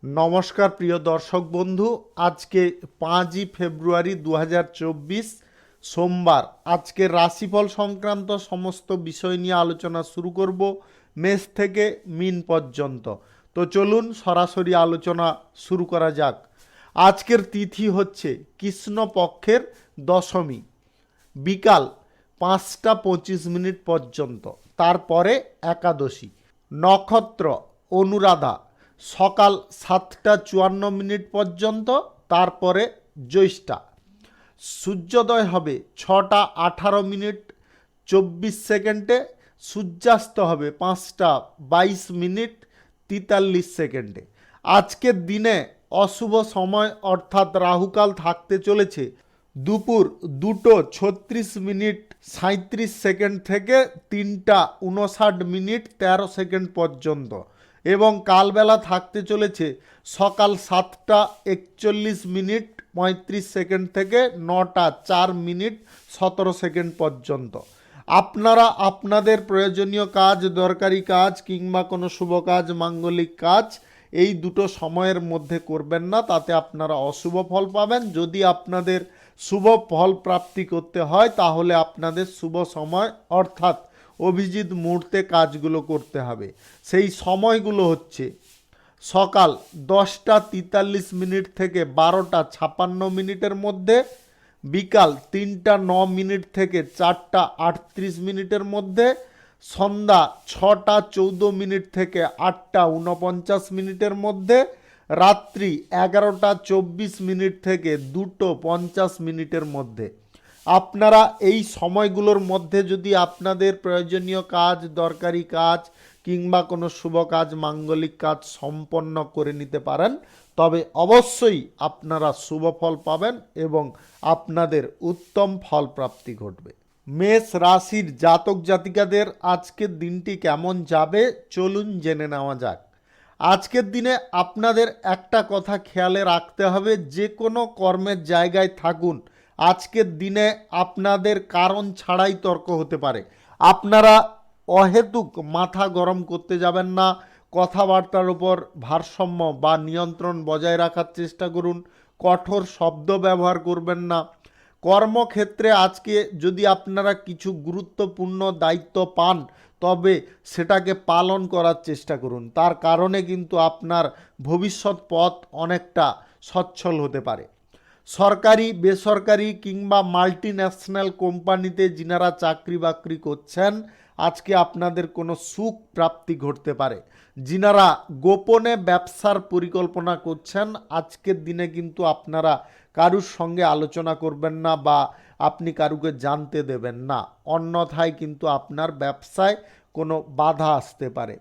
নমস্কার প্রিয় দর্শক বন্ধু, আজকে 5ই ফেব্রুয়ারি 2024 সোমবার। আজকে রাশিফল সংক্রান্ত সমস্ত বিষয় নিয়ে আলোচনা শুরু করব, মেষ থেকে মিন পর্যন্ত। তো চলুন সরাসরি আলোচনা শুরু করা যাক। আজকের তিথি হচ্ছে কৃষ্ণপক্ষের দশমী, বিকাল 5টা 25 মিনিট পর্যন্ত। তারপরে একাদশী। নক্ষত্র অনুরাধা, সকাল 7টা 54 মিনিট পর্যন্ত, তারপরে জ্যৈষ্ঠা। সূর্যোদয় হবে 6টা 18 মিনিট 24 সেকেন্ডে, সূর্যাস্ত হবে 5টা 22 মিনিট 43 সেকেন্ডে। আজকের দিনে অশুভ সময় অর্থাৎ রাহুকাল থাকতে চলেছে দুপুর 2টো 36 মিনিট 37 সেকেন্ড থেকে 3টা 59 মিনিট 13 সেকেন্ড পর্যন্ত, এবং কালবেলা থাকতে চলেছে সকাল 7টা 41 মিনিট 35 সেকেন্ড থেকে 9টা 4 মিনিট 17 সেকেন্ড পর্যন্ত। আপনারা আপনাদের প্রয়োজনীয় কাজ, দরকারি কাজ কিংবা কোনো শুভ কাজ, মাঙ্গলিক কাজ এই দুটো সময়ের মধ্যে করবেন না, তাতে আপনারা অশুভ ফল পাবেন। যদি আপনাদের শুভ ফল প্রাপ্তি করতে হয় তাহলে আপনাদের শুভ সময় অর্থাৎ অভিজিৎ মুহূর্তে কাজগুলো করতে হবে। সেই সময়গুলো হচ্ছে সকাল 10টা 43 মিনিট থেকে 12টা 56 মিনিটের মধ্যে, বিকাল 3টা 9 মিনিট থেকে 4টা 38 মিনিটের মধ্যে, সন্ধ্যা 6টা 14 মিনিট থেকে 8টা 49 মিনিটের মধ্যে, রাত্রি 11টা 24 মিনিট থেকে 2টো 50 মিনিটের মধ্যে। আপনারা এই সময়গুলোর মধ্যে যদি আপনাদের প্রয়োজনীয় কাজ, দরকারি কাজ কিংবা কোনো শুভ কাজ, মাঙ্গলিক কাজ সম্পন্ন করে নিতে পারেন, তবে অবশ্যই আপনারা শুভ ফল পাবেন এবং আপনাদের উত্তম ফল প্রাপ্তি ঘটবে। মেষ রাশির জাতক জাতিকাদের আজকের দিনটি কেমন যাবে চলুন জেনে নেওয়া যাক। আজকের দিনে আপনাদের একটা কথা খেয়ালে রাখতে হবে, যে কোনো কর্মের জায়গায় থাকুন, আজকের দিনে আপনাদের কারণ ছাড়াই তর্ক হতে পারে। আপনারা অহেতুক মাথা গরম করতে যাবেন না। কথাবার্তার উপর ভারসাম্য বা নিয়ন্ত্রণ বজায় রাখার চেষ্টা করুন। কঠোর শব্দ ব্যবহার করবেন না। কর্মক্ষেত্রে আজকে যদি আপনারা কিছু গুরুত্বপূর্ণ দায়িত্ব পান তবে সেটাকে পালন করার চেষ্টা করুন। তার কারণে কিন্তু আপনার ভবিষ্যৎ পথ অনেকটা সচ্ছল হতে পারে। সরকারি, বেসরকারি কিংবা মাল্টি ন্যাশনাল কোম্পানিতে যিনারা চাকরি বাকরি করছেন, আজকে আপনাদের কোনো সুখ প্রাপ্তি ঘটতে পারে। যিনারা গোপনে ব্যবসার পরিকল্পনা করছেন, আজকের দিনে কিন্তু আপনারা কারুর সঙ্গে আলোচনা করবেন না বা আপনি কারুকে জানতে দেবেন না, অন্যথায় কিন্তু আপনার ব্যবসায় কোনো বাধা আসতে পারে।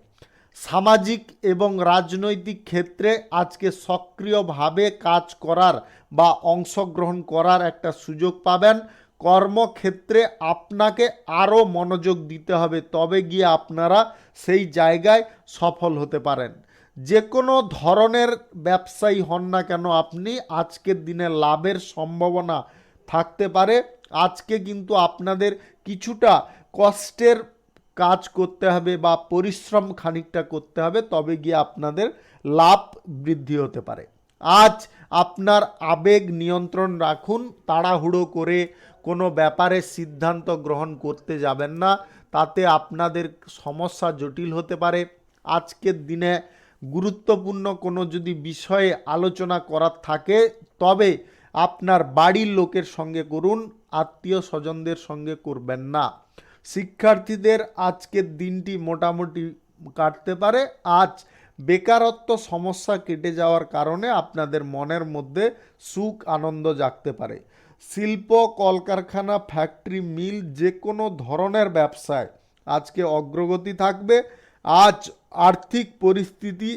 সামাজিক এবং রাজনৈতিক ক্ষেত্রে আজকে সক্রিয়ভাবে কাজ করার বা অংশগ্রহণ করার একটা সুযোগ পাবেন। কর্মক্ষেত্রে আপনাকে আরও মনোযোগ দিতে হবে, তবে গিয়ে আপনারা সেই জায়গায় সফল হতে পারেন। যে কোনো ধরনের ব্যবসায়ী হন না কেন আপনি, আজকের দিনে লাভের সম্ভাবনা থাকতে পারে। আজকে কিন্তু আপনাদের কিছুটা কষ্টের কাজ করতে হবে বা পরিশ্রম খানিকটা করতে হবে, তবে গিয়ে আপনাদের লাভ বৃদ্ধি হতে পারে। আজ আপনার আবেগ নিয়ন্ত্রণ রাখুন। তাড়াহুড়ো করে কোনো ব্যাপারে সিদ্ধান্ত গ্রহণ করতে যাবেন না, তাতে আপনাদের সমস্যা জটিল হতে পারে। আজকের দিনে গুরুত্বপূর্ণ কোনো যদি বিষয়ে আলোচনা করার থাকে তবে আপনার বাড়ির লোকের সঙ্গে করুন, আত্মীয় স্বজনদের সঙ্গে করবেন না। শিক্ষার্থীদের আজকের দিনটি মোটামুটি কাটতে পারে। আজ বেকারত্ব সমস্যা কেটে যাওয়ার কারণে আপনাদের মনের মধ্যে সুখ আনন্দ জাগতে পারে। শিল্প, কলকারখানা, ফ্যাক্টরি, মিল, যে কোনো ধরনের ব্যবসায় আজকে অগ্রগতি থাকবে। আজ আর্থিক পরিস্থিতি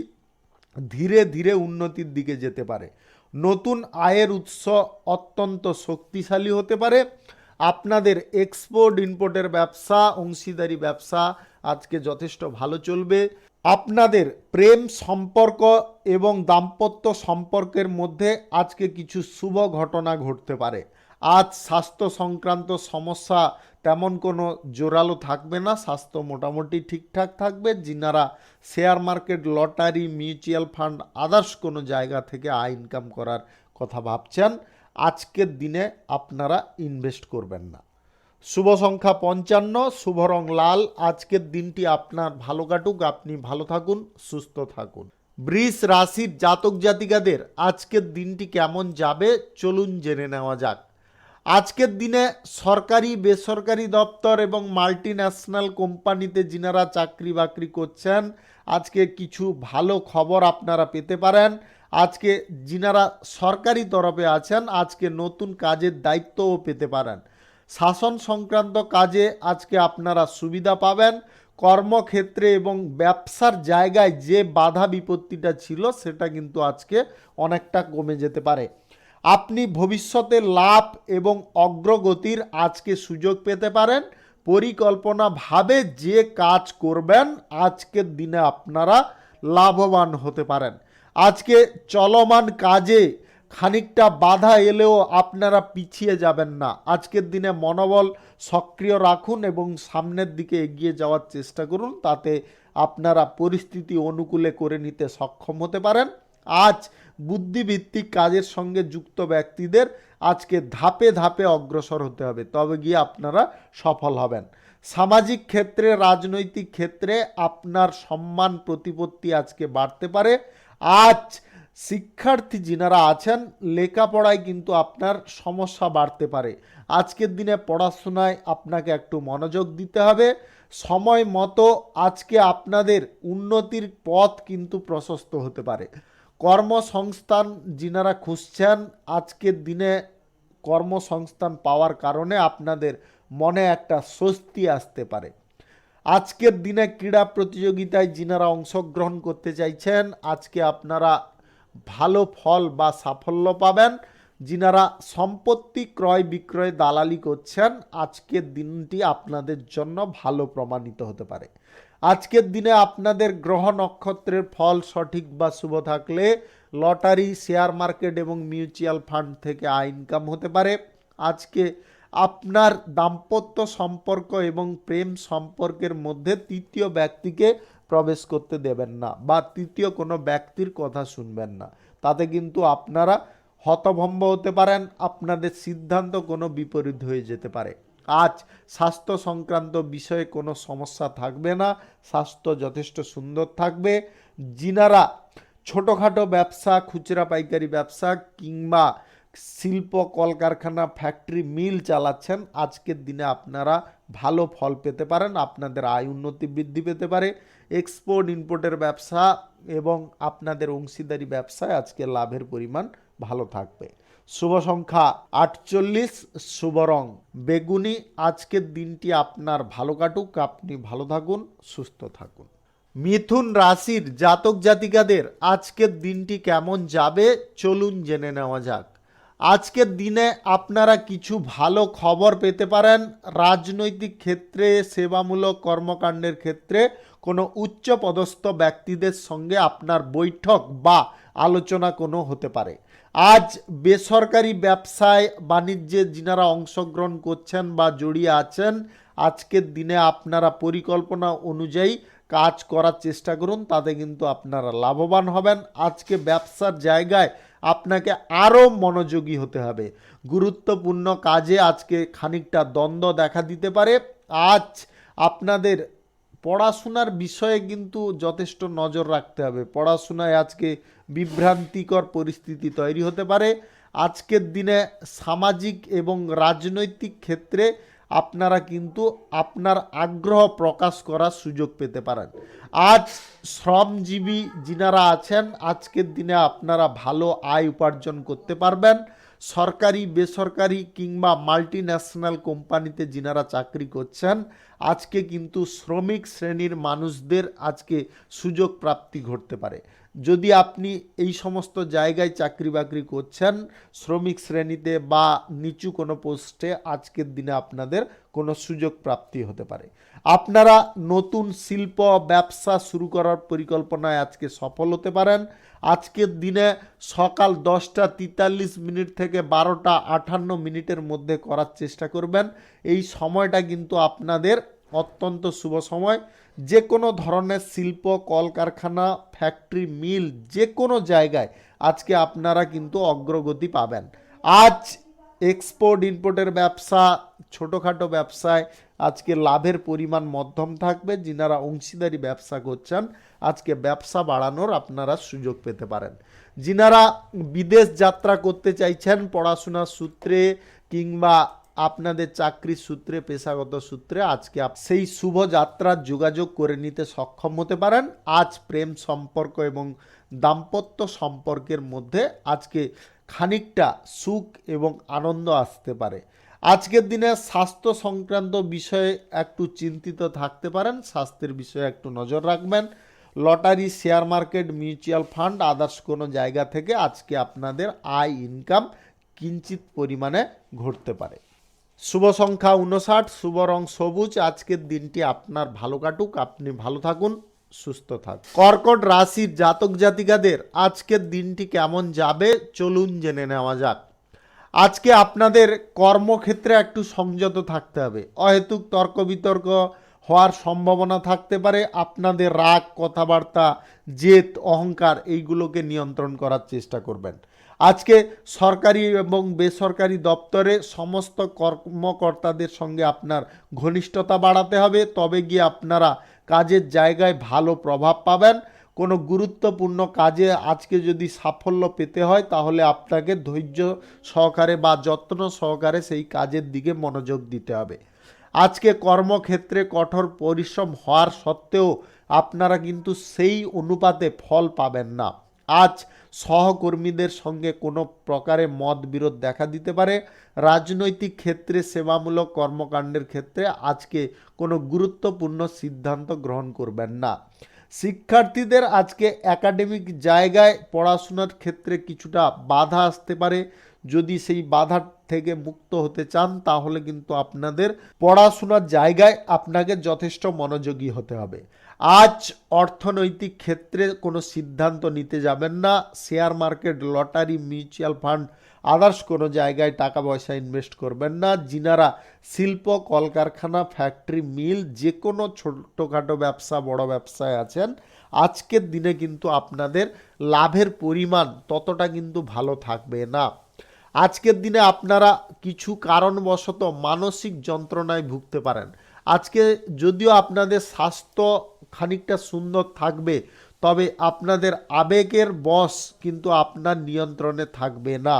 ধীরে ধীরে উন্নতির দিকে যেতে পারে। নতুন আয়ের উৎস অত্যন্ত শক্তিশালী হতে পারে। আপনাদের এক্সপোর্ট ইম্পোর্টের ব্যবসা, অংশীদারি ব্যবসা আজকে যথেষ্ট ভালো চলবে। আপনাদের প্রেম সম্পর্ক এবং দাম্পত্য সম্পর্কের মধ্যে আজকে কিছু শুভ ঘটনা ঘটতে পারে। আজ স্বাস্থ্য সংক্রান্ত সমস্যা তেমন কোনো জোরালো থাকবে না, স্বাস্থ্য মোটামুটি ঠিকঠাক থাকবে। যিনারা share market, lottery, mutual fund, others কোনো জায়গা থেকে আয় ইনকাম করার কথা ভাবছেন, আজকের দিনে আপনারা ইনভেস্ট করবেন না। শুভ সংখ্যা 55, শুভ রং লাল। আজকের দিনটি আপনার ভালো কাটুক, আপনি ভালো থাকুন, সুস্থ থাকুন। বৃষ রাশির জাতক জাতিকাদের আজকের দিনটি কেমন যাবে চলুন জেনে নেওয়া যাক। আজকের দিনে সরকারি, বেসরকারি দপ্তর এবং মাল্টি ন্যাশনাল কোম্পানিতে যিনারা চাকরি বাকরি করছেন, আজকে কিছু ভালো খবর আপনারা পেতে পারেন। আজকে যিনারা সরকারি তরফে আছেন, আজকে নতুন কাজের দায়িত্বও পেতে পারেন। শাসন সংক্রান্ত কাজে আজকে আপনারা সুবিধা পাবেন। কর্মক্ষেত্রে এবং ব্যবসার জায়গায় যে বাধা বিপত্তিটা ছিল সেটা কিন্তু আজকে অনেকটা কমে যেতে পারে। আপনি ভবিষ্যতে লাভ এবং অগ্রগতির আজকে সুযোগ পেতে পারেন। পরিকল্পনাভাবে যে কাজ করবেন আজকের দিনে আপনারা লাভবান হতে পারেন। আজকে চলমান কাজে খানিকটা বাধা এলেও আপনারা পিছিয়ে যাবেন না। আজকের দিনে মনোবল সক্রিয় রাখুন এবং সামনের দিকে এগিয়ে যাওয়ার চেষ্টা করুন, তাতে আপনারা পরিস্থিতি অনুকূলে করে নিতে সক্ষম হতে পারেন। আজ বুদ্ধিভিত্তিক কাজের সঙ্গে যুক্ত ব্যক্তিদের আজকে ধাপে ধাপে অগ্রসর হতে হবে, তবে গিয়ে আপনারা সফল হবেন। সামাজিক ক্ষেত্রে, রাজনৈতিক ক্ষেত্রে আপনার সম্মান প্রতিপত্তি আজকে বাড়তে পারে। আজ শিক্ষার্থী যিনারা আছেন, লেখাপড়ায় কিন্তু আপনার সমস্যা বাড়তে পারে। আজকের দিনে পড়াশোনায় আপনাকে একটু মনোযোগ দিতে হবে। সময় মতো আজকে আপনাদের উন্নতির পথ কিন্তু প্রশস্ত হতে পারে। কর্মসংস্থান যিনারা খুঁজছেন, আজকের দিনে কর্মসংস্থান পাওয়ার কারণে আপনাদের মনে একটা স্বস্তি আসতে পারে। আজকের দিনে ক্রীড়া প্রতিযোগিতায় যিনারা অংশগ্রহণ করতে চাইছেন, আজকে আপনারা ভালো ফল বা সাফল্য পাবেন। যিনারা সম্পত্তি ক্রয় বিক্রয় দালালি করছেন, আজকের দিনটি আপনাদের জন্য ভালো প্রমাণিত হতে পারে। আজকের দিনে আপনাদের গ্রহ নক্ষত্রের ফল সঠিক বা শুভ থাকলে লটারি, শেয়ার মার্কেট এবং মিউচুয়াল ফান্ড থেকে আয় ইনকাম হতে পারে। আজকে আপনার দাম্পত্য সম্পর্ক এবং প্রেম সম্পর্কের মধ্যে তৃতীয় ব্যক্তিকে প্রবেশ করতে দেবেন না বা তৃতীয় কোনো ব্যক্তির কথা শুনবেন না, তাতে কিন্তু আপনারা হতভম্ব হতে পারেন। আপনাদের সিদ্ধান্ত কোনো বিপরীত হয়ে যেতে পারে। আজ স্বাস্থ্য সংক্রান্ত বিষয়ে কোনো সমস্যা থাকবে না, স্বাস্থ্য যথেষ্ট সুন্দর থাকবে। যিনারা ছোটোখাটো ব্যবসা, খুচরা পাইকারি ব্যবসা কিংবা শিল্প, কলকারখানা, ফ্যাক্টরি, মিল চালাচ্ছেন, আজকের দিনে আপনারা ভালো ফল পেতে পারেন। আপনাদের আয় উন্নতি বৃদ্ধি পেতে পারে। এক্সপোর্ট ইম্পোর্টের ব্যবসা এবং আপনাদের অংশীদারি ব্যবসায় আজকে লাভের পরিমাণ ভালো থাকবে। শুভ সংখ্যা 48, শুভ রং বেগুনি। আজকের দিনটি আপনার ভালো কাটুক, আপনি ভালো থাকুন, সুস্থ থাকুন। মিথুন রাশির জাতক জাতিকাদের আজকের দিনটি কেমন যাবে চলুন জেনে নেওয়া যাক। আজকের দিনে আপনারা কিছু ভালো খবর পেতে পারেন। রাজনৈতিক ক্ষেত্রে, সেবামূলক কর্মকাণ্ডের ক্ষেত্রে কোনো উচ্চ পদস্থ ব্যক্তিদের সঙ্গে আপনার বৈঠক বা আলোচনা কোনো হতে পারে। আজ বেসরকারি ব্যবসায় বাণিজ্যে যিনারা অংশগ্রহণ করছেন বা জড়িয়ে আছেন, আজকের দিনে আপনারা পরিকল্পনা অনুযায়ী কাজ করার চেষ্টা করুন, তাতে কিন্তু আপনারা লাভবান হবেন। আজকে ব্যবসার জায়গায় আপনাকে আরও মনোযোগী হতে হবে। গুরুত্বপূর্ণ কাজে আজকে খানিকটা দ্বন্দ্ব দেখা দিতে পারে। আজ আপনাদের পড়াশোনার বিষয়ে কিন্তু যথেষ্ট নজর রাখতে হবে। পড়াশোনায় আজকে বিভ্রান্তিকর পরিস্থিতি তৈরি হতে পারে। আজকের দিনে সামাজিক এবং রাজনৈতিক ক্ষেত্রে আপনারা কিন্তু আপনার আগ্রহ প্রকাশ করার সুযোগ পেতে পারেন। আজ শ্রমজীবী যিনারা আছেন, আজকের দিনে আপনারা ভালো আয় উপার্জন করতে পারবেন। সরকারি, বেসরকারি কিংবা মাল্টি ন্যাশনাল কোম্পানিতে যিনারা চাকরি করছেন, আজকে কিন্তু শ্রমিক শ্রেণীর মানুষদের আজকে সুযোগ প্রাপ্তি ঘটতে পারে। যদি আপনি এই সমস্ত জায়গায় চাকরি বাকরি করছেন, শ্রমিক শ্রেণীতে বা নিচু কোনো পোস্টে, আজকের দিনে আপনাদের কোনো সুযোগ প্রাপ্তি হতে পারে। আপনারা নতুন শিল্প ব্যবসা শুরু করার পরিকল্পনায় আজকে সফল হতে পারেন। আজকের দিনে সকাল 10:43 থেকে 12:58 মধ্যে করার চেষ্টা করবেন। এই সময়টা কিন্তু আপনাদের অত্যন্ত শুভ সময়। যে কোনো ধরনের শিল্প, কলকারখানা, ফ্যাক্টরি, মিল, যে কোনো জায়গায় আজকে আপনারা কিন্তু অগ্রগতি পাবেন। আজ এক্সপোর্ট ইম্পোর্টের ব্যবসা, ছোটোখাটো ব্যবসায় আজকে লাভের পরিমাণ মধ্যম থাকবে। যিনারা অংশীদারি ব্যবসা করছেন আজকে ব্যবসা বাড়ানোর আপনারা সুযোগ পেতে পারেন। যিনারা বিদেশ যাত্রা করতে চাইছেন পড়াশোনার সূত্রে কিংবা আপনাদের চাকরির সূত্রে, পেশাগত সূত্রে, আজকে সেই শুভ যাত্রার যোগাযোগ করে নিতে সক্ষম হতে পারেন। আজ প্রেম সম্পর্ক এবং দাম্পত্য সম্পর্কের মধ্যে আজকে খানিকটা সুখ এবং আনন্দ আসতে পারে। আজকের দিনে স্বাস্থ্য সংক্রান্ত বিষয়ে একটু চিন্তিত থাকতে পারেন, স্বাস্থ্যের বিষয়ে একটু নজর রাখবেন। Lottery, share market, mutual fund, others কোনো জায়গা থেকে আজকে আপনাদের আয় ইনকাম কিঞ্চিত পরিমাণে ঘটতে পারে। শুভ সংখ্যা 59, শুভ রং সবুজ। আজকের দিনটি আপনার ভালো কাটুক, আপনি ভালো থাকুন, সুস্থ থাকুন। কর্কট রাশির জাতক জাতিকাদের আজকের দিনটি কেমন যাবে চলুন জেনে নেওয়া যাক। আজকে আপনাদের কর্মক্ষেত্রে একটু সংযত থাকতে হবে। অহেতুক তর্ক বিতর্ক হওয়ার সম্ভাবনা থাকতে পারে। আপনাদের রাগ, কথাবার্তা, জেদ, অহংকার এইগুলোকে নিয়ন্ত্রণ করার চেষ্টা করবেন। আজকে সরকারি এবং বেসরকারি দপ্তরে সমস্ত কর্মকর্তাদের সঙ্গে আপনার ঘনিষ্ঠতা বাড়াতে হবে, তবে গিয়ে আপনারা কাজের জায়গায় ভালো প্রভাব পাবেন। কোনো গুরুত্বপূর্ণ কাজে আজকে যদি সাফল্য পেতে হয় তাহলে আপনাকে ধৈর্য সহকারে বা যত্ন সহকারে সেই কাজের দিকে মনোযোগ দিতে হবে। আজকে কর্মক্ষেত্রে কঠোর পরিশ্রম হওয়ার সত্ত্বেও আপনারা কিন্তু সেই অনুপাতে ফল পাবেন না। আজ সহকর্মীদের সঙ্গে কোনো প্রকারে মতবিরোধ দেখা দিতে পারে। রাজনৈতিক ক্ষেত্রে, সেবামূলক কর্মকাণ্ডের ক্ষেত্রে আজকে কোনো গুরুত্বপূর্ণ সিদ্ধান্ত গ্রহণ করবেন না। শিক্ষার্থীদের আজকে একাডেমিক জায়গায় পড়াশোনার ক্ষেত্রে কিছুটা বাধা আসতে পারে। যদি সেই বাধা থেকে মুক্ত হতে চান তাহলে কিন্তু আপনাদের পড়াশোনার জায়গায় আপনাকে যথেষ্ট মনোযোগী হতে হবে। আজ অর্থনৈতিক ক্ষেত্রে কোনো সিদ্ধান্ত নিতে যাবেন না। Share market, lottery, mutual fund, others কোনো জায়গায় টাকা পয়সা ইনভেস্ট করবেন না। যিনারা শিল্প, কলকারখানা, ফ্যাক্টরি, মিল, যে কোনো ছোটোখাটো ব্যবসা, বড় ব্যবসায় আছেন আজকের দিনে কিন্তু আপনাদের লাভের পরিমাণ ততটা কিন্তু ভালো থাকবে না। আজকের দিনে আপনারা কিছু কারণবশত মানসিক যন্ত্রণায় ভুগতে পারেন। আজকে যদিও আপনাদের স্বাস্থ্য খানিকটা সুন্দর থাকবে, তবে আপনাদের আবেগের বশ কিন্তু আপনার নিয়ন্ত্রণে থাকবে না।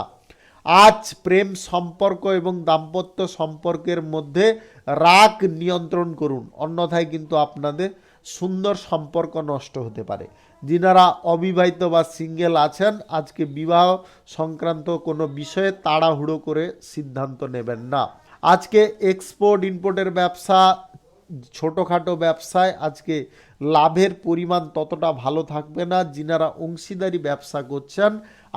আজ প্রেম সম্পর্ক এবং দাম্পত্য সম্পর্কের মধ্যে রাগ নিয়ন্ত্রণ করুন, অন্যথায় কিন্তু আপনাদের সুন্দর সম্পর্ক নষ্ট হতে পারে। যিনারা অবিবাহিত বা সিঙ্গেল আছেন আজকে বিবাহ সংক্রান্ত কোনো বিষয়ে তাড়াহুড়ো করে সিদ্ধান্ত নেবেন না। আজকে এক্সপোর্ট ইম্পোর্টের ব্যবসা, ছোটোখাটো ব্যবসায় আজকে লাভের পরিমাণ ততটা ভালো থাকবে না। যিনারা অংশীদারি ব্যবসা করছেন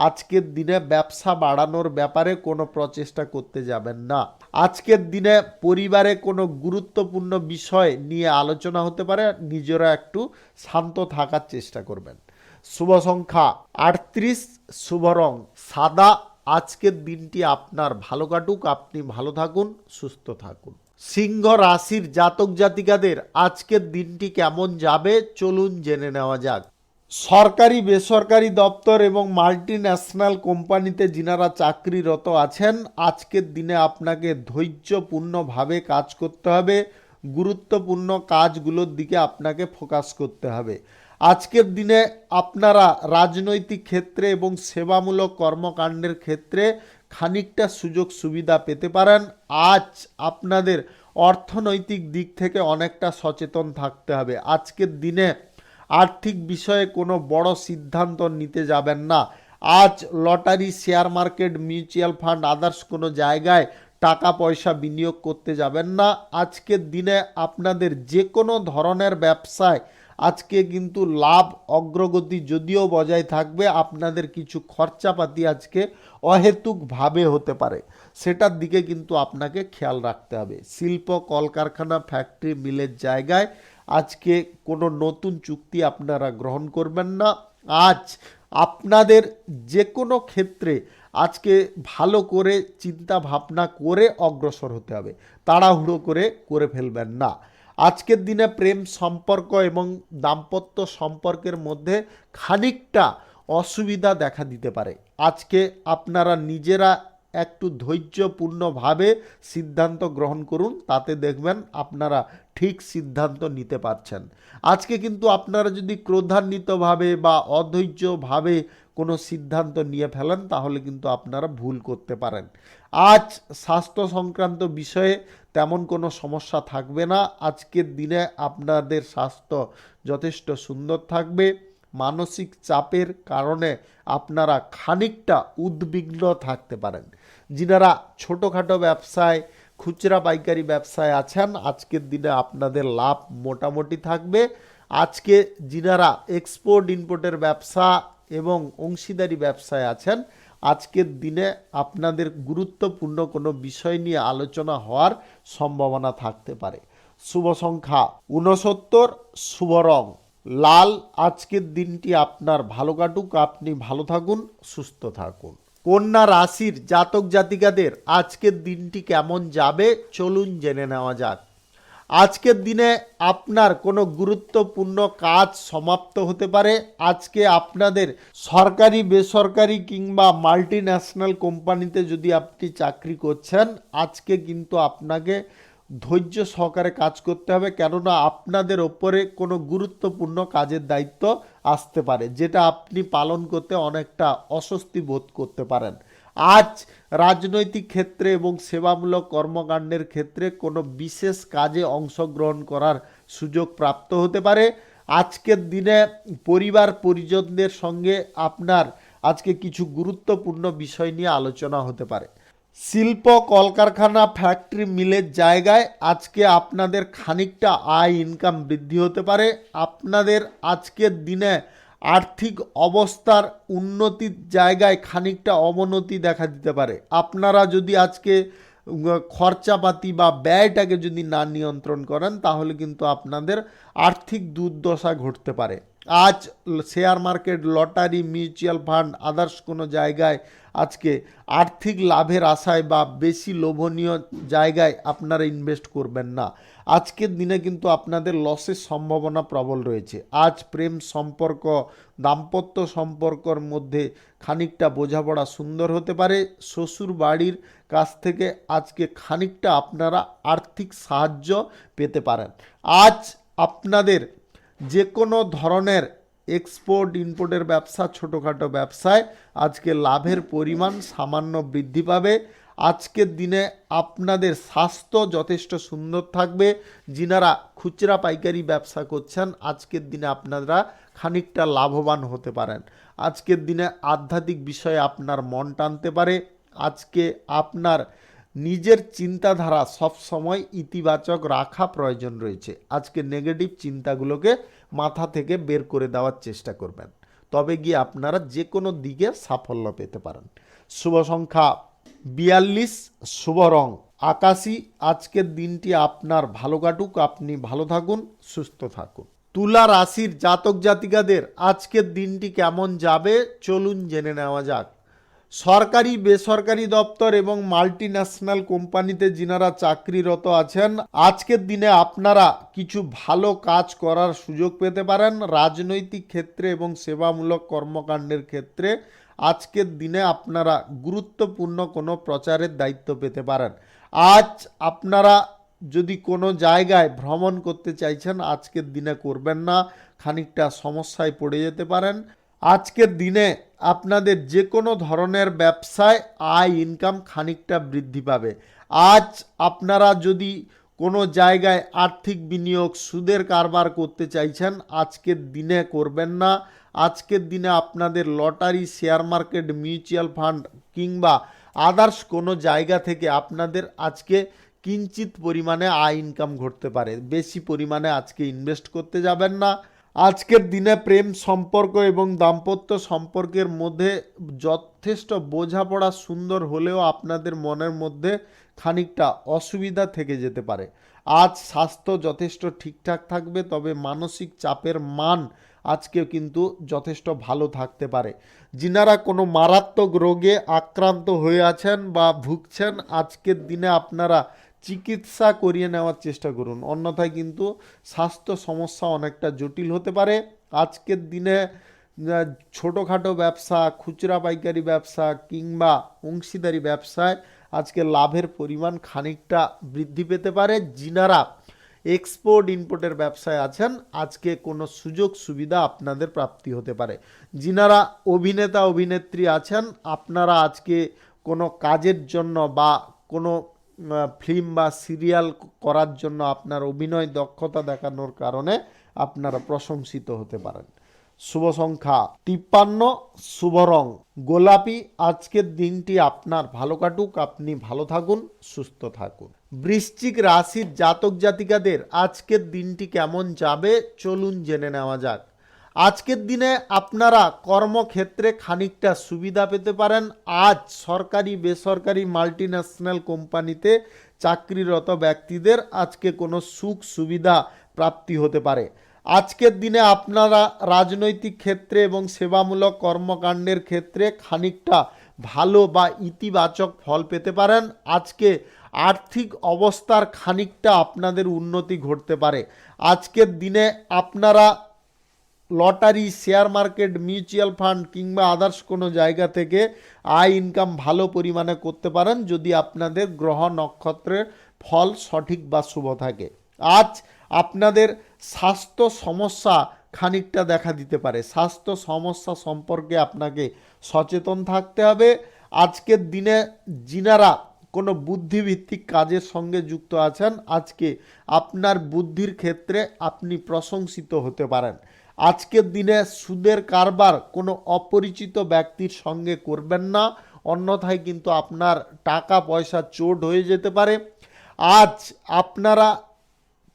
আজকের দিনে ব্যবসা বাড়ানোর ব্যাপারে কোনো প্রচেষ্টা করতে যাবেন না। আজকের দিনে পরিবারে কোনো গুরুত্বপূর্ণ বিষয় নিয়ে আলোচনা হতে পারে, নিজেরা একটু শান্ত থাকার চেষ্টা করবেন। শুভ সংখ্যা 38, শুভ রং সাদা। আজকের দিনটি আপনার ভালো কাটুক, আপনি ভালো থাকুন, সুস্থ থাকুন। সিংহ রাশির জাতক জাতিকাদের আজকের দিনটি কেমন যাবে চলুন জেনে নেওয়া যাক। সরকারি, বেসরকারি দপ্তর এবং মাল্টি ন্যাশনাল কোম্পানিতে যিনারা চাকরিরত আছেন আজকের দিনে আপনাকে ধৈর্যপূর্ণভাবে কাজ করতে হবে। গুরুত্বপূর্ণ কাজগুলোর দিকে আপনাকে ফোকাস করতে হবে। আজকের দিনে আপনারা রাজনৈতিক ক্ষেত্রে এবং সেবামূলক কর্মকাণ্ডের ক্ষেত্রে খানিকটা সুযোগ সুবিধা পেতে পারেন। আজ আপনাদের অর্থনৈতিক দিক থেকে অনেকটা সচেতন থাকতে হবে। আজকের দিনে আর্থিক বিষয়ে কোনো বড় সিদ্ধান্ত নিতে যাবেন না। আজ lottery, share market, mutual fund, others কোনো জায়গায় টাকা পয়সা বিনিয়োগ করতে যাবেন না। আজকের দিনে আপনাদের যে কোনো ধরনের ব্যবসায় আজকে কিন্তু লাভ অগ্রগতি যদিও বজায় থাকবে, আপনাদের কিছু খরচাপাতি আজকে অহেতুকভাবে হতে পারে, সেটার দিকে কিন্তু আপনাকে খেয়াল রাখতে হবে। শিল্প কলকারখানা ফ্যাক্টরি মিলের জায়গায় আজকে কোনো নতুন চুক্তি আপনারা গ্রহণ করবেন না। আজ আপনাদের যে কোনো ক্ষেত্রে আজকে ভালো করে চিন্তা ভাবনা করে অগ্রসর হতে হবে, তাড়াহুড়ো করে ফেলবেন না। আজকের দিনে প্রেম সম্পর্ক এবং দাম্পত্য সম্পর্কের মধ্যে খানিকটা অসুবিধা দেখা দিতে পারে। আজকে আপনারা নিজেরা একটু ধৈর্যপূর্ণভাবে সিদ্ধান্ত গ্রহণ করুন, তাতে দেখবেন আপনারা ঠিক সিদ্ধান্ত নিতে পারছেন। আজকে কিন্তু আপনারা যদি ক্রোধান্বিতভাবে বা অধৈর্যভাবে কোনো সিদ্ধান্ত নিয়ে ফেলেন তাহলে কিন্তু আপনারা ভুল করতে পারেন। আজ স্বাস্থ্য সংক্রান্ত বিষয়ে তেমন কোনো সমস্যা থাকবে না। আজকের দিনে আপনাদের স্বাস্থ্য যথেষ্ট সুন্দর থাকবে। মানসিক চাপের কারণে আপনারা খানিকটা উদ্বিগ্ন থাকতে পারেন। যিনারা ছোটোখাটো ব্যবসায় খুচরা পাইকারি ব্যবসায় আছেন আজকের দিনে আপনাদের লাভ মোটামুটি থাকবে। আজকে যিনারা এক্সপোর্ট ইম্পোর্টের ব্যবসা এবং অংশীদারি ব্যবসায় আছেন আজকের দিনে আপনাদের গুরুত্বপূর্ণ কোনো বিষয় নিয়ে আলোচনা হওয়ার সম্ভাবনা থাকতে পারে। শুভ সংখ্যা 69, শুভ রং লাল। আজকের দিনটি আপনার ভালো কাটুক, আপনি ভালো থাকুন, সুস্থ থাকুন। কন্যা রাশির জাতক জাতিকাদের আজকের দিনটি কেমন যাবে চলুন জেনে নেওয়া যাক। আজকের দিনে আপনার কোনো গুরুত্বপূর্ণ কাজ সমাপ্ত হতে পারে। আজকে আপনাদের সরকারি বেসরকারি কিংবা মাল্টি ন্যাশনাল কোম্পানিতে যদি আপনি চাকরি করছেন আজকে কিন্তু আপনাকে ধৈর্য সহকারে কাজ করতে হবে, কেননা আপনাদের ওপরে কোনো গুরুত্বপূর্ণ কাজের দায়িত্ব আসতে পারে যেটা আপনি পালন করতে অনেকটা অস্বস্তি বোধ করতে পারেন। আজ রাজনৈতিক ক্ষেত্রে এবং সেবামূলক কর্মকাণ্ডের ক্ষেত্রে কোনো বিশেষ কাজে অংশগ্রহণ করার সুযোগ প্রাপ্ত হতে পারে। আজকের দিনে পরিবার পরিজনদের সঙ্গে আপনার আজকে কিছু গুরুত্বপূর্ণ বিষয় নিয়ে আলোচনা হতে পারে। শিল্প কলকারখানা ফ্যাক্টরি মিলের জায়গায় আজকে আপনাদের খানিকটা আয় ইনকাম বৃদ্ধি হতে পারে। আপনাদের আজকের দিনে আর্থিক অবস্থার উন্নতির জায়গায় খানিকটা অবনতি দেখা দিতে পারে। আপনারা যদি আজকে খরচাপাতি বা ব্যয়টাকে যদি না নিয়ন্ত্রণ করেন তাহলে কিন্তু আপনাদের আর্থিক দুর্দশা ঘটতে পারে। আজ share market, lottery, mutual fund, others কোনো জায়গায় আজকে আর্থিক লাভের আশায় বা বেশি লোভনীয় জায়গায় আপনারা ইনভেস্ট করবেন না। আজকের দিনে কিন্তু আপনাদের লসের সম্ভাবনা প্রবল রয়েছে। আজ প্রেম সম্পর্ক, দাম্পত্য সম্পর্কর মধ্যে খানিকটা বোঝাপড়া সুন্দর হতে পারে। শ্বশুর বাড়ির কাছ থেকে আজকে খানিকটা আপনারা আর্থিক সাহায্য পেতে পারেন। আজ আপনাদের যে কোনো ধরনের এক্সপোর্ট ইম্পোর্টের ব্যবসা, ছোটোখাটো ব্যবসায় আজকে লাভের পরিমাণ সামান্য বৃদ্ধি পাবে। আজকের দিনে আপনাদের স্বাস্থ্য যথেষ্ট সুন্দর থাকবে। যিনারা খুচরা পাইকারি ব্যবসা করছেন আজকের দিনে আপনারা খানিকটা লাভবান হতে পারেন। আজকের দিনে আধ্যাত্মিক বিষয়ে আপনার মন টানতে পারে। আজকে আপনার নিজের চিন্তাধারা সবসময় ইতিবাচক রাখা প্রয়োজন রয়েছে। আজকে নেগেটিভ চিন্তাগুলোকে মাথা থেকে বের করে দেওয়ার চেষ্টা করবেন, তবে গিয়ে আপনারা যে কোনো দিকে সাফল্য পেতে পারেন। শুভ সংখ্যা 42, শুভ রং আকাশী। আজকের দিনটি আপনার ভালো কাটুক, আপনি ভালো থাকুন, সুস্থ থাকুন। তুলা রাশির জাতক জাতিকাদের আজকের দিনটি কেমন যাবে চলুন জেনে নেওয়া যাক। সরকারি বেসরকারি দপ্তর এবং মাল্টি ন্যাশনাল কোম্পানিতে যিনারা চাকরিরত আছেন আজকের দিনে আপনারা কিছু ভালো কাজ করার সুযোগ পেতে পারেন। রাজনৈতিক ক্ষেত্রে এবং সেবামূলক কর্মকাণ্ডের ক্ষেত্রে আজকের দিনে আপনারা গুরুত্বপূর্ণ কোনো প্রচারের দায়িত্ব পেতে পারেন। আজ আপনারা যদি কোনো জায়গায় ভ্রমণ করতে চাইছেন আজকের দিনে করবেন না, খানিকটা সমস্যায় পড়ে যেতে পারেন। আজকের দিনে আপনাদের যে কোনো ধরনের ব্যবসায় আয় ইনকাম খানিকটা বৃদ্ধি পাবে। আজ আপনারা যদি কোনো জায়গায় আর্থিক বিনিয়োগ, সুদের কারবার করতে চাইছেন আজকের দিনে করবেন না। আজকের দিনে আপনাদের lottery, share market, mutual fund কিংবা আদার্স কোনো জায়গা থেকে আপনাদের আজকে কিঞ্চিত পরিমাণে আয় ইনকাম ঘটতে পারে। বেশি পরিমাণে আজকে ইনভেস্ট করতে যাবেন না। আজকের দিনে প্রেম সম্পর্ক এবং দাম্পত্য সম্পর্কের মধ্যে যথেষ্ট বোঝাপড়া সুন্দর হলেও আপনাদের মনের মধ্যে খানিকটা অসুবিধা থেকে যেতে পারে। আজ স্বাস্থ্য যথেষ্ট ঠিকঠাক থাকবে, তবে মানসিক চাপের মান আজকে কিন্তু যথেষ্ট ভালো থাকতে পারে। যিনারা কোনো মারাত্মক রোগে আক্রান্ত হয়ে আছেন বা ভুগছেন, আজকের দিনে আপনারা চিকিৎসা করিয়ে নেওয়ার চেষ্টা করুন, অন্যথায় কিন্তু স্বাস্থ্য সমস্যা অনেকটা জটিল হতে পারে। আজকের দিনে ছোটোখাটো ব্যবসা, খুচরা পাইকারি ব্যবসা কিংবা অংশীদারি ব্যবসায় আজকে লাভের পরিমাণ খানিকটা বৃদ্ধি পেতে পারে। যিনারা এক্সপোর্ট ইম্পোর্টের ব্যবসায় আছেন, আজকে কোনো সুযোগ সুবিধা আপনাদের প্রাপ্তি হতে পারে। যিনারা অভিনেতা অভিনেত্রী আছেন, আপনারা আজকে কোনো কাজের জন্য বা কোনো ফিল্ম বা সিরিয়াল করার জন্য আপনার অভিনয় দক্ষতা দেখানোর কারণে আপনারা প্রশংসিত হতে পারেন। শুভ সংখ্যা 53, শুভ রং গোলাপি। আজকের দিনটি আপনার ভালো কাটুক, আপনি ভালো থাকুন, সুস্থ থাকুন। বৃশ্চিক রাশির জাতক জাতিকাদের আজকের দিনটি কেমন যাবে চলুন জেনে নেওয়া যাক। আজকের দিনে আপনারা কর্মক্ষেত্রে খানিকটা সুবিধা পেতে পারেন। আজ সরকারি বেসরকারি মাল্টিন্যাশনাল কোম্পানিতে চাকরিরত ব্যক্তিদের আজকে কোনো সুখ সুবিধা প্রাপ্তি হতে পারে। আজকের দিনে আপনারা রাজনৈতিক ক্ষেত্রে এবং সেবামূলক কর্মকাণ্ডের ক্ষেত্রে খানিকটা ভালো বা ইতিবাচক ফল পেতে পারেন। আজকে আর্থিক অবস্থার খানিকটা আপনাদের উন্নতি ঘটতে পারে। আজকের দিনে আপনারা lottery, share market, mutual fund কিংবা আদার্স কোনো জায়গা থেকে আয় ইনকাম ভালো পরিমাণে করতে পারেন, যদি আপনাদের গ্রহ নক্ষত্রের ফল সঠিক বা শুভ থাকে। আজ আপনাদের স্বাস্থ্য সমস্যা খানিকটা দেখা দিতে পারে। স্বাস্থ্য সমস্যা সম্পর্কে আপনাকে সচেতন থাকতে হবে। আজকের দিনে যিনারা কোনো বুদ্ধিভিত্তিক কাজের সঙ্গে যুক্ত আছেন, আজকে আপনার বুদ্ধির ক্ষেত্রে আপনি প্রশংসিত হতে পারেন। আজকের দিনে সুদের কারবার কোনো অপরিচিত ব্যক্তির সঙ্গে করবেন না, অন্যথায় কিন্তু আপনার টাকা পয়সা চোট হয়ে যেতে পারে। আজ আপনারা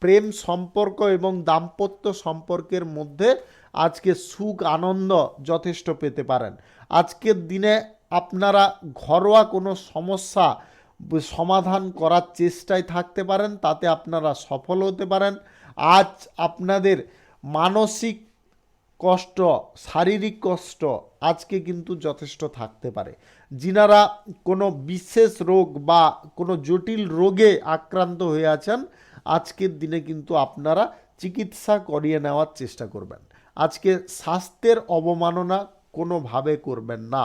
প্রেম সম্পর্ক এবং দাম্পত্য সম্পর্কের মধ্যে আজকে সুখ আনন্দ যথেষ্ট পেতে পারেন। আজকের দিনে আপনারা ঘরোয়া কোনো সমস্যা সমাধান করার চেষ্টায় থাকতে পারেন, তাতে আপনারা সফল হতে পারেন। আজ আপনাদের মানসিক কষ্ট, শারীরিক কষ্ট আজকে কিন্তু যথেষ্ট থাকতে পারে। যিনারা কোনো বিশেষ রোগ বা কোনো জটিল রোগে আক্রান্ত হয়ে আছেন, আজকের দিনে কিন্তু আপনারা চিকিৎসা করিয়ে নেওয়ার চেষ্টা করবেন। আজকে স্বাস্থ্যের অবমাননা কোনোভাবে করবেন না।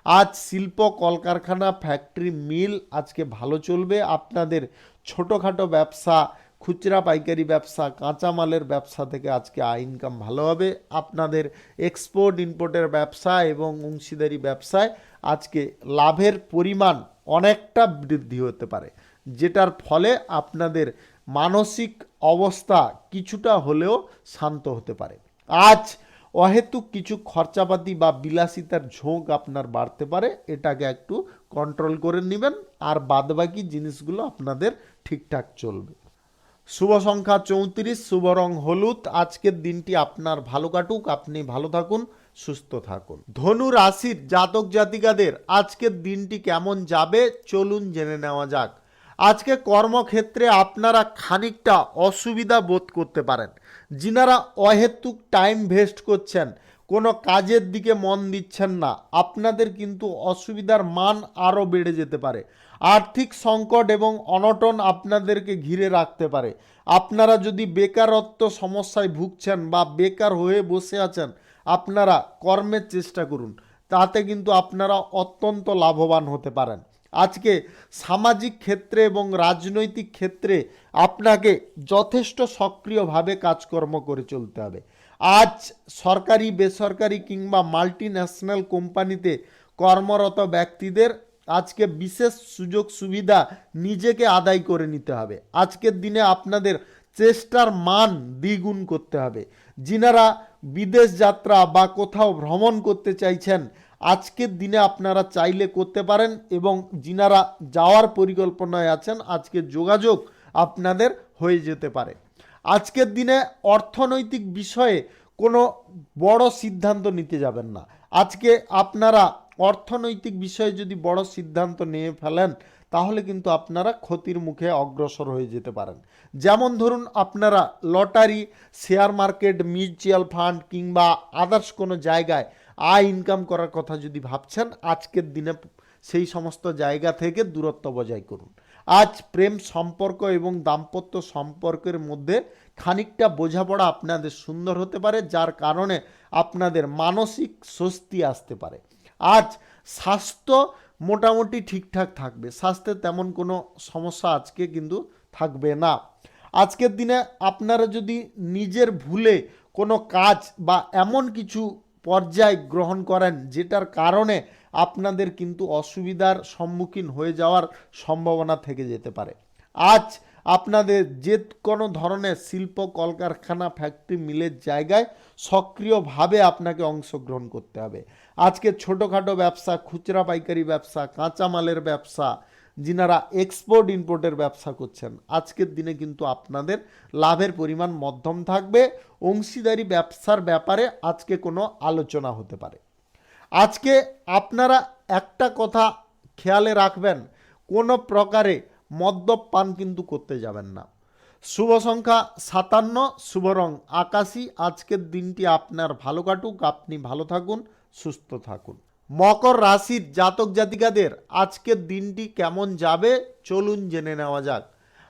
আজ শিল্প কলকারখানা, ফ্যাক্টরি, মিল আজকে ভালো চলবে। আপনাদের ছোটোখাটো ব্যবসা, খুচরা পাইকারি ব্যবসা, কাঁচামালের ব্যবসা থেকে আজকে আয় ইনকাম ভালো হবে। আপনাদের এক্সপোর্ট ইম্পোর্টের ব্যবসা এবং অংশীদারি ব্যবসায় আজকে লাভের পরিমাণ অনেকটা বৃদ্ধি হতে পারে, যেটার ফলে আপনাদের মানসিক অবস্থা কিছুটা হলেও শান্ত হতে পারে। আজ অহেতুক কিছু খরচাপাতি বা বিলাসিতার ঝোঁক আপনার বাড়তে পারে, এটাকে একটু কন্ট্রোল করে নেবেন, আর বাদবাকি জিনিসগুলো আপনাদের ঠিকঠাক চলবে। শুভ সংখ্যা 34, শুভ রং হলুদ। আজকের দিনটি আপনার ভালো কাটুক, আপনি ভালো থাকুন, সুস্থ থাকুন। ধনু রাশির জাতক জাতিকাদের আজকের দিনটি কেমন যাবে চলুন জেনে নেওয়া যাক। আজকে কর্মক্ষেত্রে আপনারা খানিকটা অসুবিধা বোধ করতে পারেন। যিনারা অহেতুক টাইম ভেস্ট করছেন, কোনো কাজের দিকে মন দিচ্ছেন না, আপনাদের কিন্তু অসুবিধার মান আরও বেড়ে যেতে পারে। আর্থিক সংকট এবং অনটন আপনাদেরকে ঘিরে রাখতে পারে। আপনারা যদি বেকারত্ব সমস্যায় ভুগছেন বা বেকার হয়ে বসে আছেন, আপনারা কর্মের চেষ্টা করুন, তাতে কিন্তু আপনারা অত্যন্ত লাভবান হতে পারেন। আজকে সামাজিক ক্ষেত্রে এবং রাজনৈতিক ক্ষেত্রে আপনাকে যথেষ্ট সক্রিয়ভাবে কাজকর্ম করে চলতে হবে। আজ সরকারি বেসরকারি কিংবা মাল্টিন্যাশনাল কোম্পানিতে কর্মরত ব্যক্তিদের আজকে বিশেষ সুযোগ সুবিধা নিজেকে আদায় করে নিতে হবে। আজকের দিনে আপনাদের চেষ্টার মান দ্বিগুণ করতে হবে। যিনারা বিদেশ যাত্রা বা কোথাও ভ্রমণ করতে চাইছেন, আজকের দিনে আপনারা চাইলে করতে পারেন, এবং যিনারা যাওয়ার পরিকল্পনায় আছেন, আজকে যোগাযোগ আপনাদের হয়ে যেতে পারে। আজকের দিনে অর্থনৈতিক বিষয়ে কোনো বড় সিদ্ধান্ত নিতে যাবেন না। আজকে আপনারা অর্থনৈতিক বিষয়ে যদি বড় সিদ্ধান্ত নিয়ে ফেলেন তাহলে কিন্তু আপনারা ক্ষতির মুখে অগ্রসর হয়ে যেতে পারেন। যেমন ধরুন, আপনারা lottery, share market, mutual fund কিংবা আদার্স কোনো জায়গায় আয় ইনকাম করার কথা যদি ভাবছেন, আজকের দিনে সেই সমস্ত জায়গা থেকে দূরত্ব বজায় করুন। আজ প্রেম সম্পর্ক এবং দাম্পত্য সম্পর্কের মধ্যে খানিকটা বোঝাপড়া আপনাদের সুন্দর হতে পারে, যার কারণে আপনাদের মানসিক স্বস্তি আসতে পারে। আজ স্বাস্থ্য মোটামুটি ঠিকঠাক থাকবে, স্বাস্থ্যে তেমন কোনো সমস্যা আজকে কিন্তু থাকবে না। আজকের দিনে আপনারা যদি নিজের ভুলে কোনো কাজ বা এমন কিছু পর্যায় গ্রহণ করেন যেটার কারণে আপনাদের কিন্তু অসুবিধার সম্মুখীন হয়ে যাওয়ার সম্ভাবনা থেকে যেতে পারে। আজ আপনাদের যে কোনো ধরনের শিল্প, কলকারখানা, ফ্যাক্টরি, মিলের জায়গায় সক্রিয়ভাবে আপনাকে অংশগ্রহণ করতে হবে। আজকে ছোটোখাটো ব্যবসা, খুচরা পাইকারি ব্যবসা, কাঁচামালের ব্যবসা, যিনারা এক্সপোর্ট ইম্পোর্টের ব্যবসা করছেন, আজকের দিনে কিন্তু আপনাদের লাভের পরিমাণ মধ্যম থাকবে। অংশীদারি ব্যবসার ব্যাপারে আজকে কোনো আলোচনা হতে পারে। আজকে আপনারা একটা কথা খেয়ালে রাখবেন, কোনো প্রকারে মদ্যপান কিন্তু করতে যাবেন না। শুভ সংখ্যা 57, শুভ রং আকাশী। আজকের দিনটি আপনার ভালো কাটুক, আপনি ভালো থাকুন, সুস্থ থাকুন। মকর রাশির জাতক জাতিকাদের আজকের দিনটি কেমন যাবে চলুন জেনে নেওয়া যাক।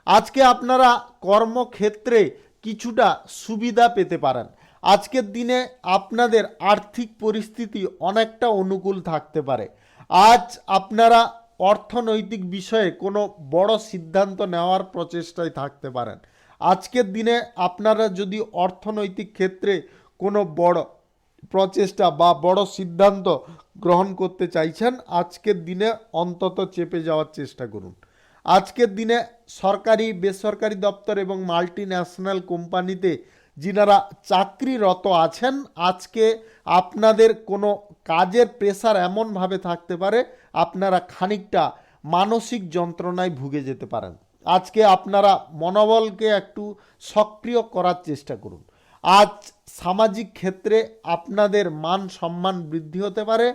আজকে আপনারা কর্মক্ষেত্রে কিছুটা সুবিধা পেতে পারেন। আজকের দিনে আপনাদের আর্থিক পরিস্থিতি অনেকটা অনুকূল থাকতে পারে। আজ আপনারা অর্থনৈতিক বিষয়ে কোনো বড় সিদ্ধান্ত নেওয়ার প্রচেষ্টায় থাকতে পারেন। আজকের দিনে আপনারা যদি অর্থনৈতিক ক্ষেত্রে কোনো বড় প্রচেষ্টা বা বড় সিদ্ধান্ত গ্রহণ করতে চাইছেন, আজকের দিনে অন্তত চেপে যাওয়ার চেষ্টা করুন। আজকের দিনে সরকারি, বেসরকারি দপ্তর এবং মাল্টি ন্যাশনাল কোম্পানিতে যিনারা চাকরিরত আছেন, আজকে আপনাদের কোনো কাজের প্রেসার এমনভাবে থাকতে পারে আপনারা খানিকটা মানসিক যন্ত্রণায় ভুগে যেতে পারেন। আজকে আপনারা মনোবলকে একটু সক্রিয় করার চেষ্টা করুন। আজ সামাজিক ক্ষেত্রে আপনাদের মান সম্মান বৃদ্ধি হতে পারে।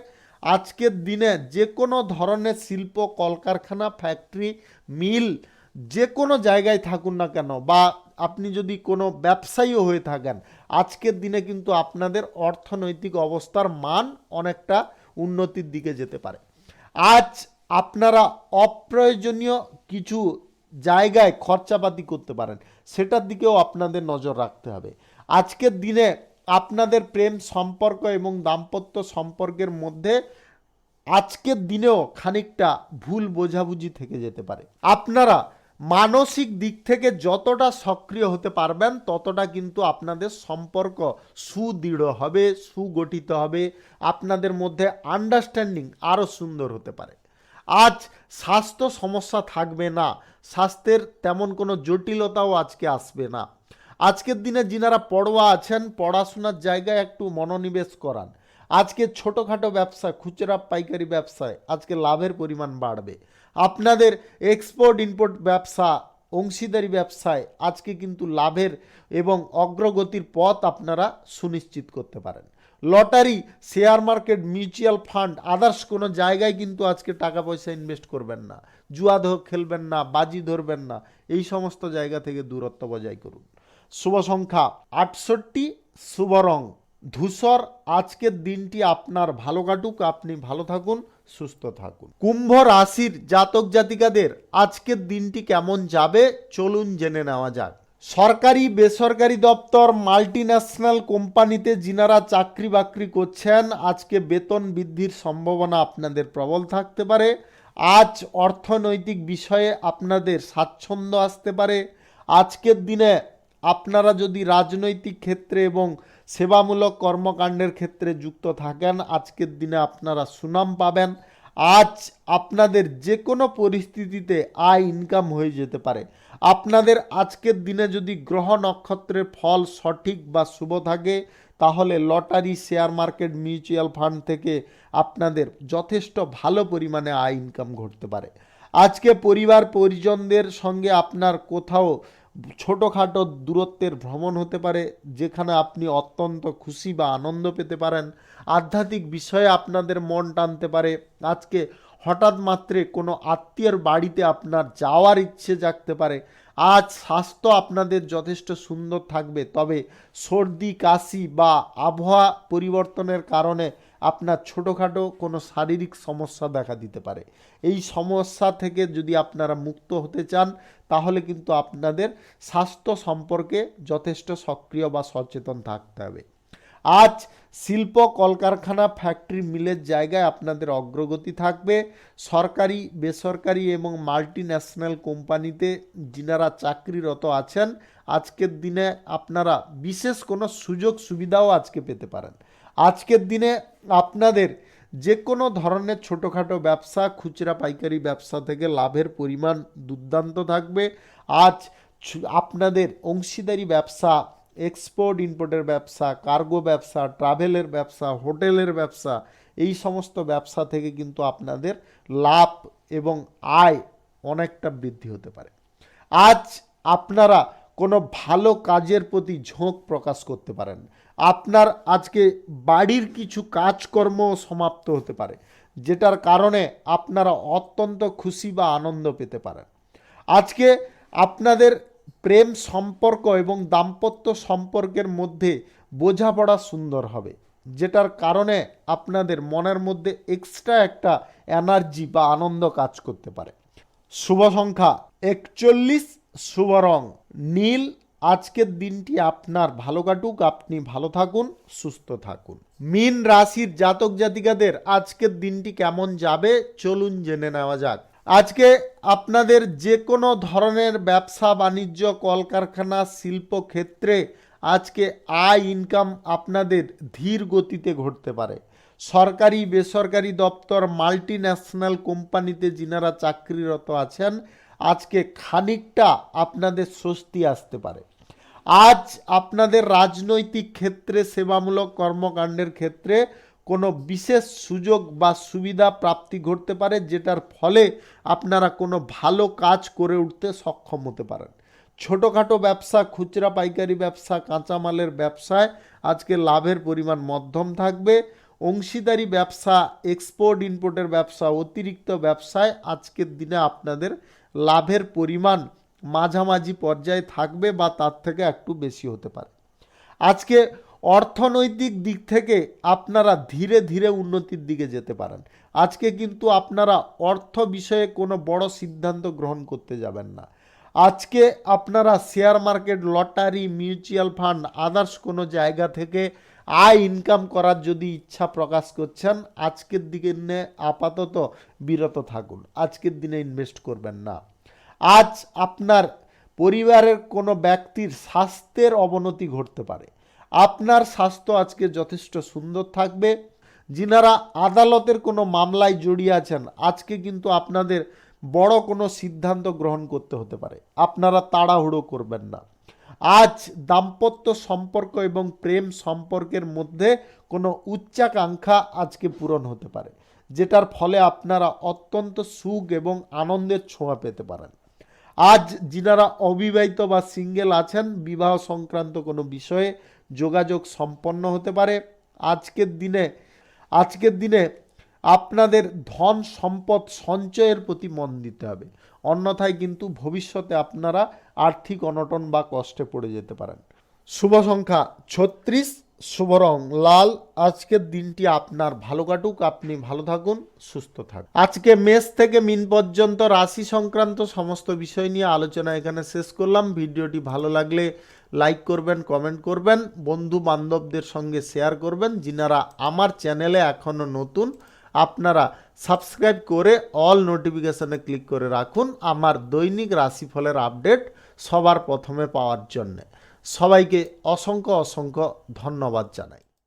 আজকের দিনে যে কোনো ধরনের শিল্প, কলকারখানা, ফ্যাক্টরি, মিল, যে কোনো জায়গায় থাকুন না কেন, বা আপনি যদি কোনো ব্যবসায়ীও হয়ে থাকেন, আজকের দিনে কিন্তু আপনাদের অর্থনৈতিক অবস্থার মান অনেকটা উন্নতির দিকে যেতে পারে। আজ আপনারা অপ্রয়োজনীয় কিছু জায়গায় খরচাপাতি করতে পারেন, সেটার দিকেও আপনাদের নজর রাখতে হবে। আজকের দিনে আপনাদের প্রেম সম্পর্ক এবং দাম্পত্য সম্পর্কের মধ্যে আজকের দিনেও খানিকটা ভুল বোঝাবুঝি থেকে যেতে পারে। আপনারা মানসিক দিক থেকে যতটা সক্রিয় হতে পারবেন ততটা কিন্তু আপনাদের সম্পর্ক সুদৃঢ় হবে, সুগঠিত হবে, আপনাদের মধ্যে আন্ডারস্ট্যান্ডিং আরও সুন্দর হতে পারে। আজ স্বাস্থ্য সমস্যা থাকবে না, স্বাস্থ্যের তেমন কোনো জটিলতাও আজকে আসবে না। আজকের দিনে যিনারা পড়ুয়া আছেন, পড়াশোনার জায়গায় একটু মনোনিবেশ করান। আজকে ছোটোখাটো ব্যবসা, খুচরা পাইকারি ব্যবসায় আজকে লাভের পরিমাণ বাড়বে। আপনাদের এক্সপোর্ট ইম্পোর্ট ব্যবসা, অংশীদারি ব্যবসায় আজকে কিন্তু লাভের এবং অগ্রগতির পথ আপনারা সুনিশ্চিত করতে পারেন। Lottery, share market, mutual fund, others কোনো জায়গায় কিন্তু আজকে টাকা পয়সা ইনভেস্ট করবেন না। জুয়া খেলবেন না, বাজি ধরবেন না, এই সমস্ত জায়গা থেকে দূরত্ব বজায় করুন। শুভ সংখ্যা 68, শুভ রং ধূসর। আজকের দিনটি আপনার ভালো কাটুক, আপনি ভালো থাকুন, সুস্থ থাকুন। কুম্ভ রাশির জাতক জাতিকাদের আজকের দিনটি কেমন যাবে চলুন জেনে নেওয়া যাক। সরকারি, বেসরকারি দপ্তর, মাল্টি ন্যাশনাল কোম্পানিতে যিনারা চাকরি বাকরি করছেন, আজকে বেতন বৃদ্ধির সম্ভাবনা আপনাদের প্রবল থাকতে পারে। আজ অর্থনৈতিক বিষয়ে আপনাদের স্বাচ্ছন্দ্য আসতে পারে। আজকের দিনে আপনারা যদি রাজনৈতিক ক্ষেত্রে এবং সেবামূলক কর্মকাণ্ডের ক্ষেত্রে যুক্ত থাকেন, আজকের দিনে আপনারা সুনাম পাবেন। আজ আপনাদের যে কোনো পরিস্থিতিতে আয় ইনকাম হয়ে যেতে পারে। আপনাদের আজকের দিনে যদি গ্রহ নক্ষত্রের ফল সঠিক বা শুভ থাকে, তাহলে lottery, share market, mutual fund থেকে আপনাদের যথেষ্ট ভালো পরিমাণে আয় ইনকাম ঘটতে পারে। আজকে পরিবার পরিজনদের সঙ্গে আপনার কোথাও ছোটোখাটো দূরত্বের ভ্রমণ হতে পারে, যেখানে আপনি অত্যন্ত খুশি বা আনন্দ পেতে পারেন। আধ্যাত্মিক বিষয়ে আপনাদের মন টানতে পারে। আজকে হঠাৎ মাত্রে কোনো আত্মীয়ের বাড়িতে আপনার যাওয়ার ইচ্ছে জাগতে পারে। আজ স্বাস্থ্য আপনাদের যথেষ্ট সুন্দর থাকবে, তবে সর্দি কাশি বা আবহাওয়া পরিবর্তনের কারণে আপনার ছোটোখাটো কোনো শারীরিক সমস্যা দেখা দিতে পারে। এই সমস্যা থেকে যদি আপনারা মুক্ত হতে চান, তাহলে কিন্তু আপনাদের স্বাস্থ্য সম্পর্কে যথেষ্ট সক্রিয় বা সচেতন থাকতে হবে। আজ শিল্প কলকারখানা ফ্যাক্টরি মিলের জায়গায় আপনাদের অগ্রগতি থাকবে। সরকারি বেসরকারি এবং মাল্টি ন্যাশনাল কোম্পানিতে যিনারা চাকরিরত আছেন, আজকের দিনে আপনারা বিশেষ কোনো সুযোগ সুবিধাও আজকে পেতে পারেন। আজকের দিনে আপনাদের যে কোনো ধরনের ছোটোখাটো ব্যবসা, খুচরা পাইকারি ব্যবসা থেকে লাভের পরিমাণ দুর্দান্ত থাকবে। আজ আপনাদের অংশীদারি ব্যবসা, এক্সপোর্ট ইম্পোর্টের ব্যবসা, কার্গো ব্যবসা, ট্রাভেলের ব্যবসা, হোটেলের ব্যবসা, এই সমস্ত ব্যবসা থেকে কিন্তু আপনাদের লাভ এবং আয় অনেকটা বৃদ্ধি হতে পারে। আজ আপনারা কোনো ভালো কাজের প্রতি ঝোঁক প্রকাশ করতে পারেন। আপনার আজকে বাড়ির কিছু কাজকর্ম সমাপ্ত হতে পারে, যেটার কারণে আপনারা অত্যন্ত খুশি বা আনন্দ পেতে পারেন। আজকে আপনাদের প্রেম সম্পর্ক এবং দাম্পত্য সম্পর্কের মধ্যে বোঝাপড়া সুন্দর হবে, যেটার কারণে আপনাদের মনের মধ্যে এক্সট্রা একটা এনার্জি বা আনন্দ কাজ করতে পারে। শুভ সংখ্যা 41, শুভ রং নীল। আজকের দিনটি আপনার ভালো কাটুক, আপনি ভালো থাকুন, সুস্থ থাকুন। মীন রাশির জাতক জাতিকাদের আজকের দিনটি কেমন যাবে চলুন জেনে নেওয়া যাক। আজকে আপনাদের যে কোনো ধরনের ব্যবসা বাণিজ্য, কলকারখানা, শিল্পক্ষেত্রে আজকে আয় ইনকাম আপনাদের ধীর গতিতে ঘটতে পারে। সরকারি বেসরকারি দপ্তর, মাল্টি ন্যাশনাল কোম্পানিতে যিনারা চাকরিরত আছেন, আজকে খানিকটা আপনাদের স্বস্তি আসতে পারে। আজ আপনাদের রাজনৈতিক ক্ষেত্রে, সেবামূলক কর্মকাণ্ডের ক্ষেত্রে কোনো বিশেষ সুযোগ বা সুবিধা প্রাপ্তি ঘটতে পারে, যেটার ফলে আপনারা কোনো ভালো কাজ করে উঠতে সক্ষম হতে পারেন। ছোটোখাটো ব্যবসা, খুচরা পাইকারি ব্যবসা, কাঁচামালের ব্যবসায় আজকে লাভের পরিমাণ মধ্যম থাকবে। অংশীদারি ব্যবসা, এক্সপোর্ট ইম্পোর্টের ব্যবসা, অতিরিক্ত ব্যবসায় আজকের দিনে আপনাদের লাভের পরিমাণ মাঝামাঝি পর্যায়ে থাকবে বা তার থেকে একটু বেশি হতে পারে। আজকে অর্থনৈতিক দিক থেকে আপনারা ধীরে ধীরে উন্নতির দিকে যেতে পারেন। আজকে কিন্তু আপনারা অর্থ বিষয়ে কোনো বড় সিদ্ধান্ত গ্রহণ করতে যাবেন না। আজকে আপনারা share market, lottery, mutual fund, others কোনো জায়গা থেকে আয় ইনকাম করার যদি ইচ্ছা প্রকাশ করছেন, আজকের দিনে আপাতত বিরত থাকুন। আজকের দিনে ইনভেস্ট করবেন না। আজ আপনার পরিবারের কোনো ব্যক্তির স্বাস্থ্যের অবনতি ঘটতে পারে। আপনার স্বাস্থ্য আজকে যথেষ্ট সুন্দর থাকবে। যিনারা আদালতের কোনো মামলায় জড়িয়ে আছেন, আজকে কিন্তু আপনাদের বড় কোনো সিদ্ধান্ত গ্রহণ করতে হতে পারে। আপনারা তাড়াহুড়ো করবেন না। আজ দাম্পত্য সম্পর্ক এবং প্রেম সম্পর্কের মধ্যে কোনো উচ্চাকাঙ্ক্ষা আজকে পূরণ হতে পারে, যেটার ফলে আপনারা অত্যন্ত সুখ এবং আনন্দের ছোঁয়া পেতে পারেন। আজ যিনারা অবিবাহিত বা সিঙ্গেল আছেন, বিবাহ সংক্রান্ত কোনো বিষয়ে যোগাযোগ সম্পন্ন হতে পারে। আজকের দিনে আপনাদের ধন সম্পদ সঞ্চয়ের প্রতি মন দিতে হবে, অন্যথায় কিন্তু ভবিষ্যতে আপনারা আর্থিক অনটন বা কষ্টে পড়ে যেতে পারেন। শুভ সংখ্যা 36, শুভ রং লাল। আজকের দিনটি আপনার ভালো কাটুক, আপনি ভালো থাকুন, সুস্থ থাকুন। আজকে মেষ থেকে মিন পর্যন্ত রাশি সংক্রান্ত সমস্ত বিষয় নিয়ে আলোচনা এখানে শেষ করলাম। ভিডিওটি ভালো লাগলে লাইক করবেন, কমেন্ট করবেন, বন্ধু বান্ধবদের সঙ্গে শেয়ার করবেন। যিনারা আমার চ্যানেলে এখনও নতুন, আপনারা সাবস্ক্রাইব করে অল নোটিফিকেশনে ক্লিক করে রাখুন আমার দৈনিক রাশিফলের আপডেট সবার প্রথমে পাওয়ার জন্যে। সবাইকে অসংখ্য অসংখ্য ধন্যবাদ জানাই।